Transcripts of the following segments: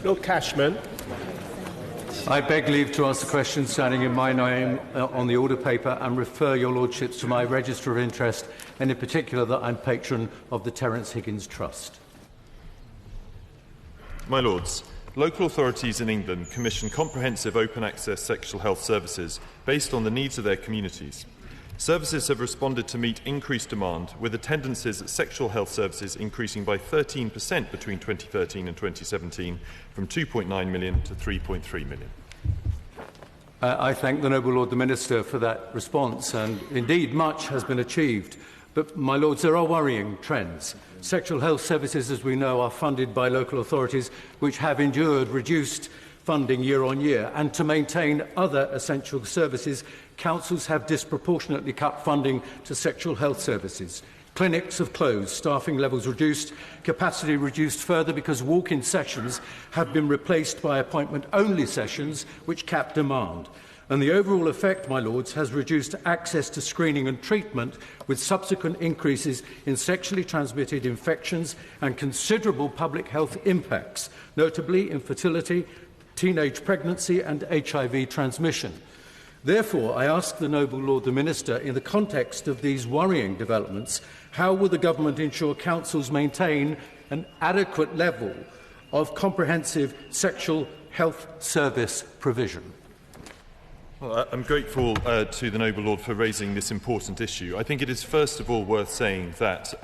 Lord Cashman. I beg leave to ask the question standing in my name on the order paper and refer your lordships to my register of interest, and in particular that I'm patron of the Terence Higgins Trust. My Lords, local authorities in England commission comprehensive open access sexual health services based on the needs of their communities. Services have responded to meet increased demand, with attendances at sexual health services increasing by 13% between 2013 and 2017, from 2.9 million to 3.3 million. I thank the Noble Lord the Minister for that response, and indeed much has been achieved. But, my Lords, there are worrying trends. Sexual health services, as we know, are funded by local authorities which have endured reduced funding year on year, and to maintain other essential services, councils have disproportionately cut funding to sexual health services. Clinics have closed, staffing levels reduced, capacity reduced further because walk-in sessions have been replaced by appointment-only sessions which cap demand. And the overall effect, my Lords, has reduced access to screening and treatment, with subsequent increases in sexually transmitted infections and considerable public health impacts, notably infertility, teenage pregnancy and HIV transmission. Therefore, I ask the Noble Lord the Minister, in the context of these worrying developments, how will the Government ensure councils maintain an adequate level of comprehensive sexual health service provision? Well, I'm grateful to the Noble Lord for raising this important issue. I think it is first of all worth saying that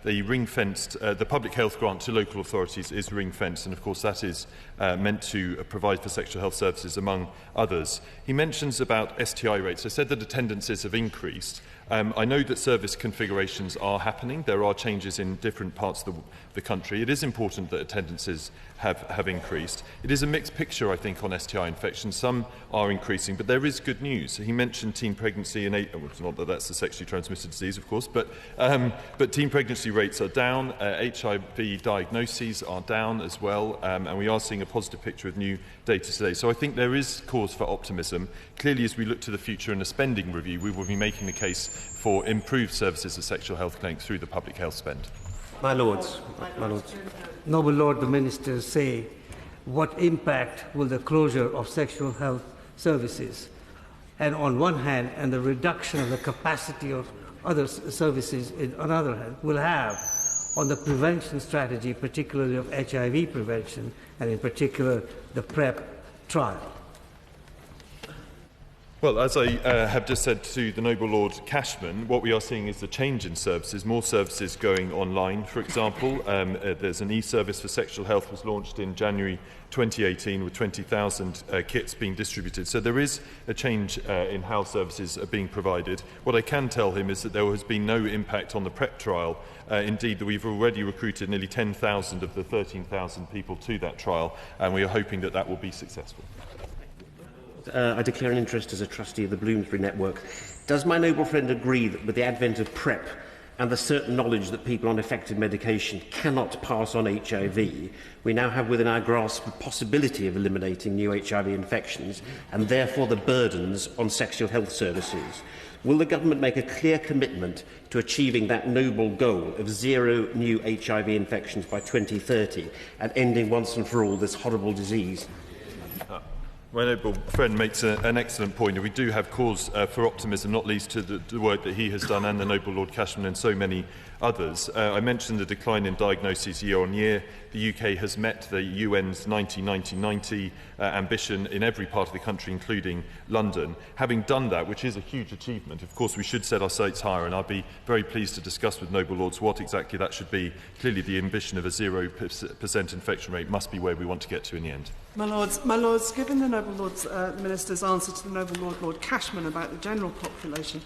the ring-fenced, the public health grant to local authorities is ring-fenced, and of course that is meant to provide for sexual health services, among others. He mentions about STI rates. I said that attendances have increased. I know that service configurations are happening. There are changes in different parts of the country. It is important that attendances have increased. It is a mixed picture, I think, on STI infections. Some are increasing, but there is good news. He mentioned teen pregnancy and not that that's a sexually transmitted disease, of course, but teen pregnancy rates are down. HIV diagnoses are down as well, and we are seeing a positive picture with new data today. So I think there is cause for optimism. Clearly, as we look to the future in a spending review, we will be making the case for improved services of sexual health clinics through the public health spend. My Lords, Noble Lord the Minister, say, what impact will the closure of sexual health services, and on one hand, and the reduction of the capacity of other services on the other hand, will have on the prevention strategy, particularly of HIV prevention, and in particular the PrEP trial? Well, as I have just said to the Noble Lord Cashman, what we are seeing is the change in services, more services going online. For example, there's an e-service for sexual health was launched in January 2018 with 20,000 kits being distributed. So there is a change in how services are being provided. What I can tell him is that there has been no impact on the PrEP trial. Indeed, that we've already recruited nearly 10,000 of the 13,000 people to that trial, and we are hoping that that will be successful. I declare an interest as a trustee of the Bloomsbury Network. Does my noble friend agree that with the advent of PrEP and the certain knowledge that people on effective medication cannot pass on HIV, we now have within our grasp the possibility of eliminating new HIV infections and therefore the burdens on sexual health services? Will the Government make a clear commitment to achieving that noble goal of zero new HIV infections by 2030 and ending once and for all this horrible disease? My noble friend makes an excellent point, and we do have cause for optimism, not least to the work that he has done and the Noble Lord Cashman and so many others. I mentioned the decline in diagnoses year on year. The UK has met the UN's 90-90-90 ambition in every part of the country, including London. Having done that, which is a huge achievement, of course we should set our sights higher, and I'd be very pleased to discuss with Noble Lords what exactly that should be. Clearly the ambition of a 0% infection rate must be where we want to get to in the end. My Lords, given the Noble Lord's the Minister's answer to the Noble Lord Cashman about the general population,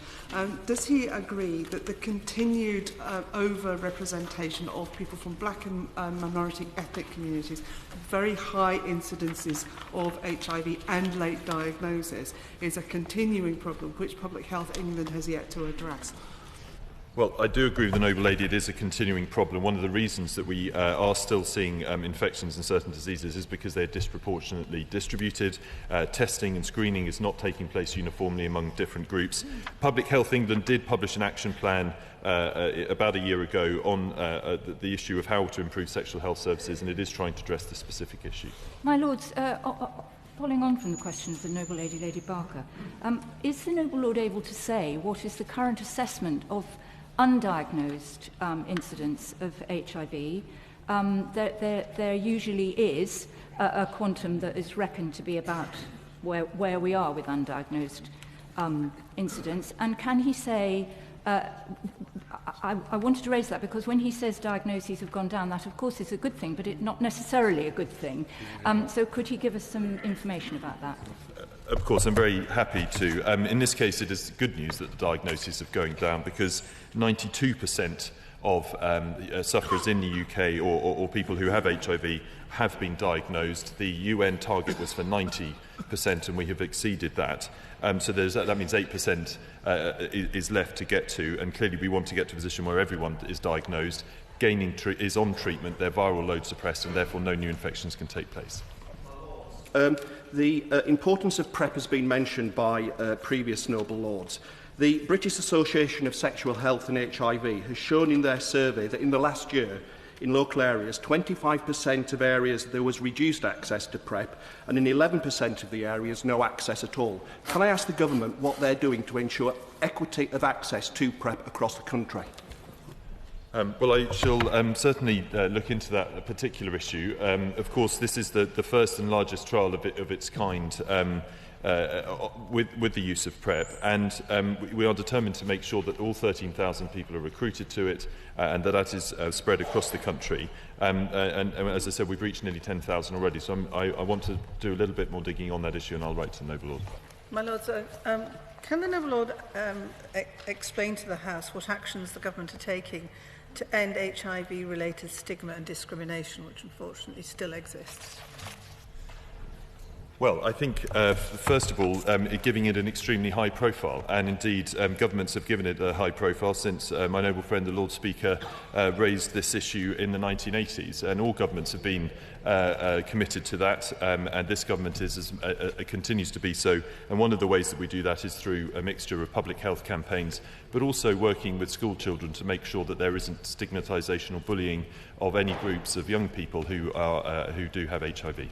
does he agree that the continued over-representation of people from black and minority ethnic communities, very high incidences of HIV and late diagnosis, is a continuing problem which Public Health England has yet to address? Well, I do agree with the Noble Lady. It is a continuing problem. One of the reasons that we are still seeing infections in certain diseases is because they're disproportionately distributed. Testing and screening is not taking place uniformly among different groups. Public Health England did publish an action plan about a year ago on the issue of how to improve sexual health services, and it is trying to address the specific issue. My Lords, following on from the question of the Noble Lady, Lady Barker, is the Noble Lord able to say what is the current assessment of undiagnosed incidents of HIV? There usually is a quantum that is reckoned to be about where we are with undiagnosed incidents. And can he say, I wanted to raise that because when he says diagnoses have gone down, that of course is a good thing, but it's not necessarily a good thing. So could he give us some information about that? Of course, I'm very happy to. In this case, it is good news that the diagnoses are going down because 92% of sufferers in the UK or people who have HIV have been diagnosed. The UN target was for 90%, and we have exceeded that. So that means 8% is left to get to, and clearly we want to get to a position where everyone is diagnosed, is on treatment, their viral load suppressed, and therefore no new infections can take place. The importance of PrEP has been mentioned by previous Noble Lords. The British Association of Sexual Health and HIV has shown in their survey that in the last year, in local areas, 25% of areas there was reduced access to PrEP, and in 11% of the areas, no access at all. Can I ask the Government what they're doing to ensure equity of access to PrEP across the country? Well, I shall certainly look into that particular issue. Of course, this is the first and largest trial of its kind with the use of PrEP, and we are determined to make sure that all 13,000 people are recruited to it and that is spread across the country. And as I said, we've reached nearly 10,000 already, so I want to do a little bit more digging on that issue, and I'll write to the Noble Lord. My Lords, can the Noble Lord explain to the House what actions the Government are taking to end HIV-related stigma and discrimination, which unfortunately still exists? Well, I think, first of all, giving it an extremely high profile, and indeed governments have given it a high profile since my noble friend the Lord Speaker raised this issue in the 1980s, and all governments have been committed to that, and this government continues to be so. And one of the ways that we do that is through a mixture of public health campaigns, but also working with school children to make sure that there isn't stigmatisation or bullying of any groups of young people who do have HIV.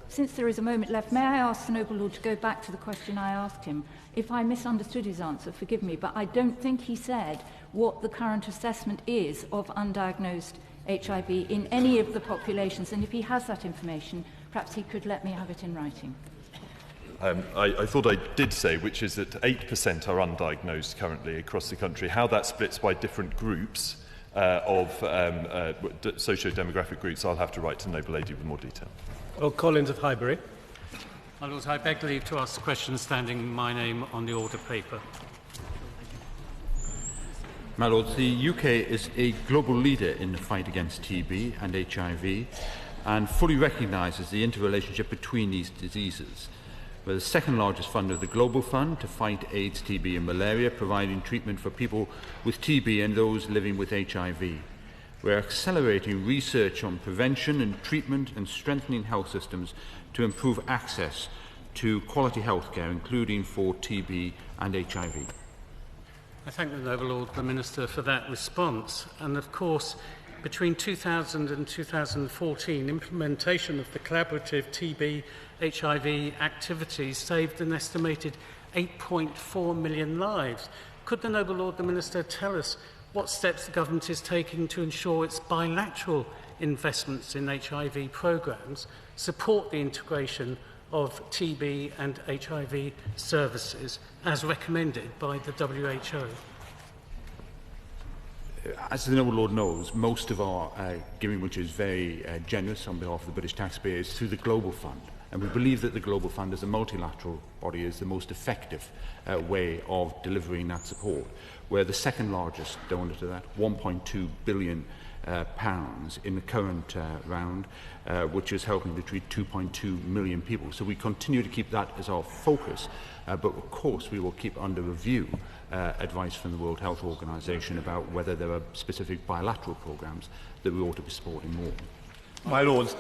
Since there is a moment left, may I ask the Noble Lord to go back to the question I asked him? If I misunderstood his answer, forgive me, but I don't think he said what the current assessment is of undiagnosed HIV in any of the populations, and if he has that information, perhaps he could let me have it in writing. I thought I did say, which is that 8% are undiagnosed currently across the country. How that splits by different groups of socio-demographic groups, I'll have to write to the Noble Lady with more detail. Well, Collins of Highbury. My Lord, I beg leave to ask the question standing my name on the order paper. My Lord, the UK is a global leader in the fight against TB and HIV and fully recognises the interrelationship between these diseases. We're the second largest funder of the Global Fund to fight AIDS, TB and malaria, providing treatment for people with TB and those living with HIV. We're accelerating research on prevention and treatment and strengthening health systems to improve access to quality healthcare, including for TB and HIV. I thank the Noble Lord, the Minister, for that response. And of course, between 2000 and 2014, implementation of the collaborative TB HIV activities saved an estimated 8.4 million lives. Could the Noble Lord, the Minister, tell us what steps the Government is taking to ensure its bilateral investments in HIV programmes support the integration of TB and HIV services as recommended by the WHO? As the Noble Lord knows, most of our giving, which is very generous on behalf of the British taxpayer, is through the Global Fund. And we believe that the Global Fund as a multilateral body is the most effective way of delivering that support. We're the second largest donor to that, £1.2 billion in the current round, which is helping to treat 2.2 million people. So we continue to keep that as our focus, but of course we will keep under review advice from the World Health Organization about whether there are specific bilateral programs that we ought to be supporting more. My Lords,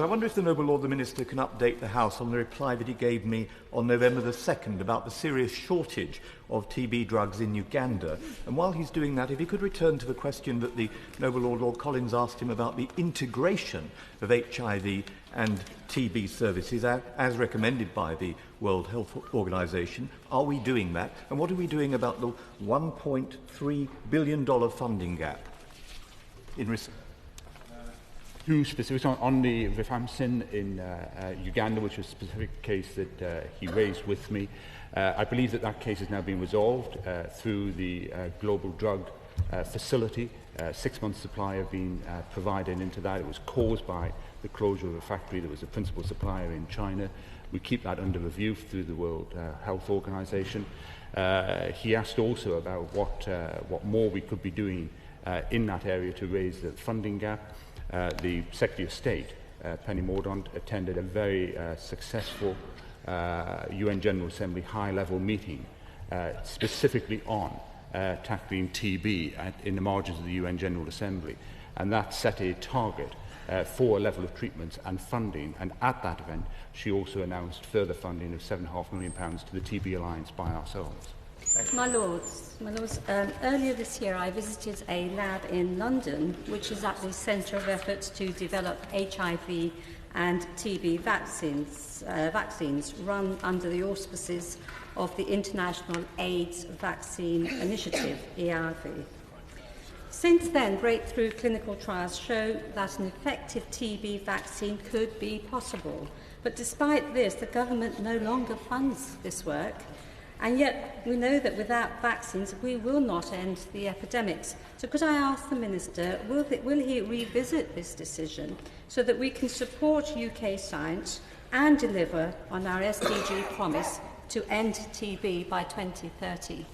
I wonder if the Noble Lord the Minister can update the House on the reply that he gave me on November the 2nd about the serious shortage of TB drugs in Uganda. And while he's doing that, if he could return to the question that the Noble Lord Collins asked him about the integration of HIV and TB services as recommended by the World Health Organization. Are we doing that? And what are we doing about the $1.3 billion funding gap in response? Two specifics on the rifampicin in Uganda, which was a specific case that he raised with me. I believe that case has now been resolved through the Global Drug Facility. 6 months' supply have been provided into that. It was caused by the closure of a factory that was a principal supplier in China. We keep that under review through the World Health Organization. He asked also about what more we could be doing in that area to raise the funding gap. The Secretary of State, Penny Mordaunt, attended a very successful UN General Assembly high-level meeting specifically on tackling TB in the margins of the UN General Assembly. And that set a target for a level of treatments and funding. And at that event, she also announced further funding of £7.5 million to the TB Alliance by ourselves. My Lords, earlier this year I visited a lab in London which is at the centre of efforts to develop HIV and TB vaccines run under the auspices of the International AIDS Vaccine Initiative, EARV. Since then, breakthrough clinical trials show that an effective TB vaccine could be possible. But despite this, the government no longer funds this work. And yet, we know that without vaccines, we will not end the epidemics. So could I ask the Minister, will he revisit this decision so that we can support UK science and deliver on our SDG promise to end TB by 2030?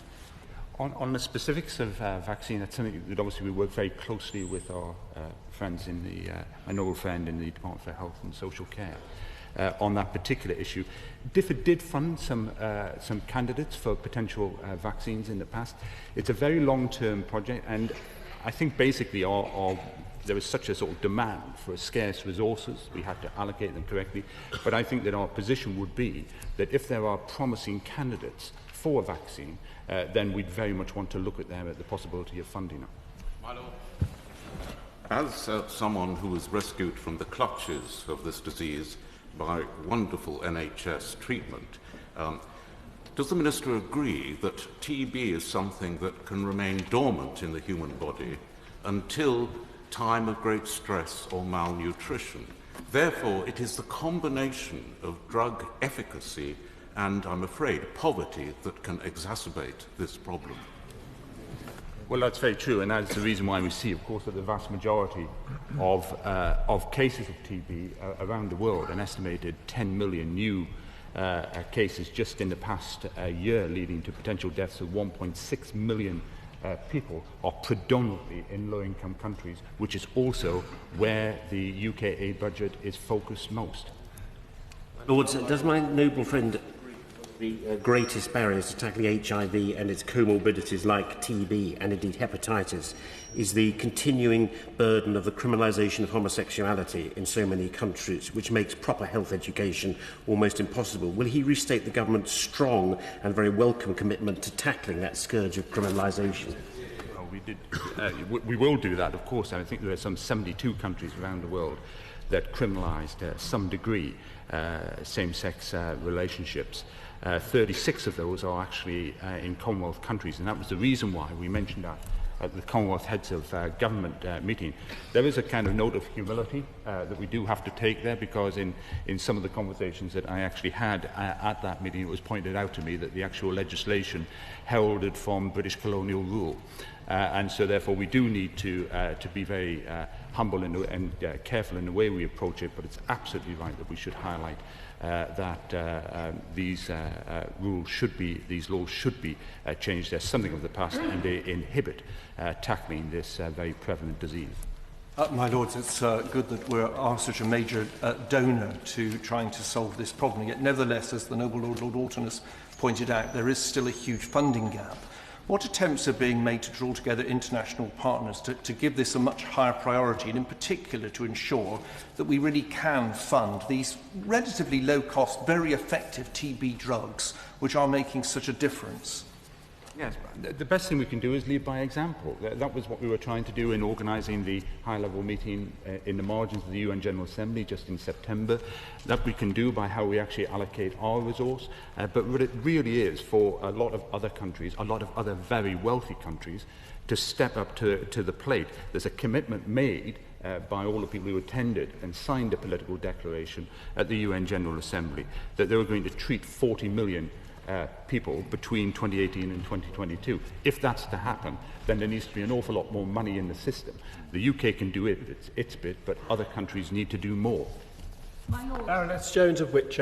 On the specifics of vaccine, that's something that obviously we work very closely with our friends in my noble friend in the Department for Health and Social Care. On that particular issue. DFID did fund some candidates for potential vaccines in the past. It's a very long-term project, and I think basically there was such a sort of demand for scarce resources, we had to allocate them correctly, but I think that our position would be that if there are promising candidates for a vaccine, then we'd very much want to look at them at the possibility of funding them. As someone who was rescued from the clutches of this disease by wonderful NHS treatment, does the Minister agree that TB is something that can remain dormant in the human body until time of great stress or malnutrition? Therefore, it is the combination of drug efficacy and, I'm afraid, poverty that can exacerbate this problem. Well, that's very true, and that's the reason why we see, of course, that the vast majority of cases of TB around the world, an estimated 10 million new cases just in the past year, leading to potential deaths of 1.6 million people, are predominantly in low-income countries, which is also where the UK aid budget is focused most. Lords, does my noble friend the greatest barriers to tackling HIV and its comorbidities like TB and indeed hepatitis is the continuing burden of the criminalisation of homosexuality in so many countries, which makes proper health education almost impossible? Will he restate the government's strong and very welcome commitment to tackling that scourge of criminalisation? We will do that, of course. I think there are some 72 countries around the world that criminalised some degree same-sex relationships. 36 of those are actually in Commonwealth countries, and that was the reason why we mentioned that at the Commonwealth Heads of Government meeting. There is a kind of note of humility that we do have to take there, because in some of the conversations that I actually had at that meeting, it was pointed out to me that the actual legislation heralded from British colonial rule. And so therefore we do need to be very humble and careful in the way we approach it, but it's absolutely right that we should highlight that these laws should be changed. There's something of the past, and they inhibit tackling this very prevalent disease. My Lords, it's good that we are such a major donor to trying to solve this problem. Yet, nevertheless, as the Noble Lord Alton has pointed out, there is still a huge funding gap. What attempts are being made to draw together international partners to give this a much higher priority, and in particular to ensure that we really can fund these relatively low-cost, very effective TB drugs, which are making such a difference? Yes, the best thing we can do is lead by example. That was what we were trying to do in organising the high-level meeting in the margins of the UN General Assembly just in September. That we can do by how we actually allocate our resource. But what it really is for a lot of other countries, a lot of other very wealthy countries, to step up to the plate. There's a commitment made by all the people who attended and signed a political declaration at the UN General Assembly that they were going to treat 40 million people between 2018 and 2022. If that's to happen, then there needs to be an awful lot more money in the system. The UK can do its bit, but other countries need to do more. Baroness Jones of Whitchurch.